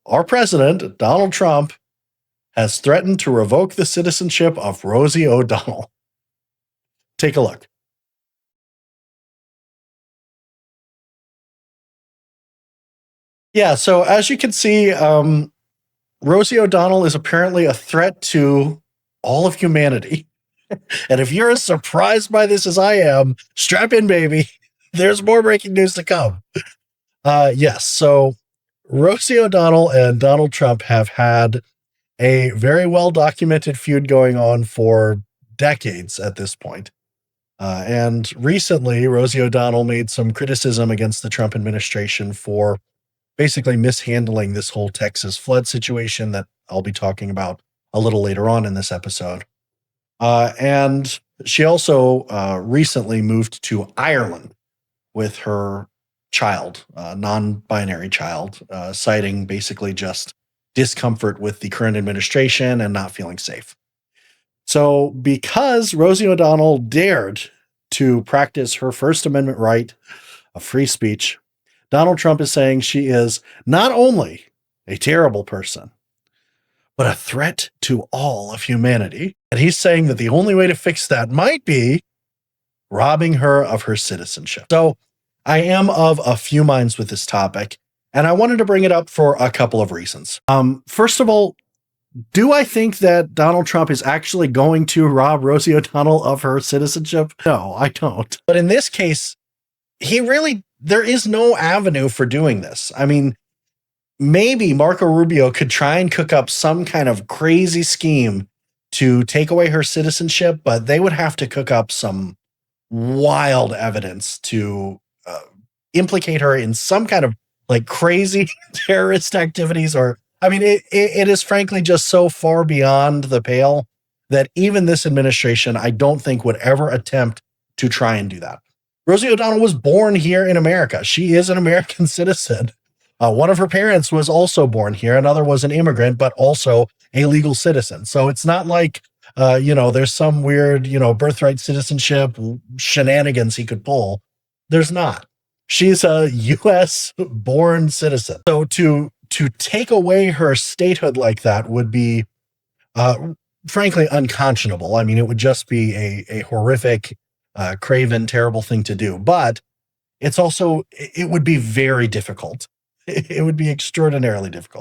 our president, Donald Trump, has threatened to revoke the citizenship of Rosie O'Donnell. Take a look. Yeah, so as you can see, Rosie O'Donnell is apparently a threat to all of humanity. And if you're as surprised by this as I am, strap in, baby. There's more breaking news to come. Yes, so Rosie O'Donnell and Donald Trump have had a very well documented feud going on for decades at this point. And recently, Rosie O'Donnell made some criticism against the Trump administration for basically mishandling this whole Texas flood situation that I'll be talking about a little later on in this episode. And she also recently moved to Ireland with her child, non-binary child, citing basically just discomfort with the current administration and not feeling safe. So because Rosie O'Donnell dared to practice her First Amendment right of free speech, Donald Trump is saying she is not only a terrible person, but a threat to all of humanity. And he's saying that the only way to fix that might be robbing her of her citizenship. So I am of a few minds with this topic, and I wanted to bring it up for a couple of reasons. First of all, do I think that Donald Trump is actually going to rob Rosie O'Donnell of her citizenship? No, I don't. But in this case, there is no avenue for doing this. I mean, maybe Marco Rubio could try and cook up some kind of crazy scheme to take away her citizenship, but they would have to cook up some wild evidence to implicate her in some kind of like crazy terrorist activities. Or, I mean, it is frankly just so far beyond the pale that even this administration, I don't think would ever attempt to try and do that. Rosie O'Donnell was born here in America. She is an American citizen. One of her parents was also born here. Another was an immigrant, but also a legal citizen. So it's not like, there's some weird, birthright citizenship shenanigans he could pull. There's not. She's a U.S. born citizen. So to take away her statehood like that would be, frankly, unconscionable. I mean, it would just be a horrific, craven, terrible thing to do. But it would be very difficult. It would be extraordinarily difficult.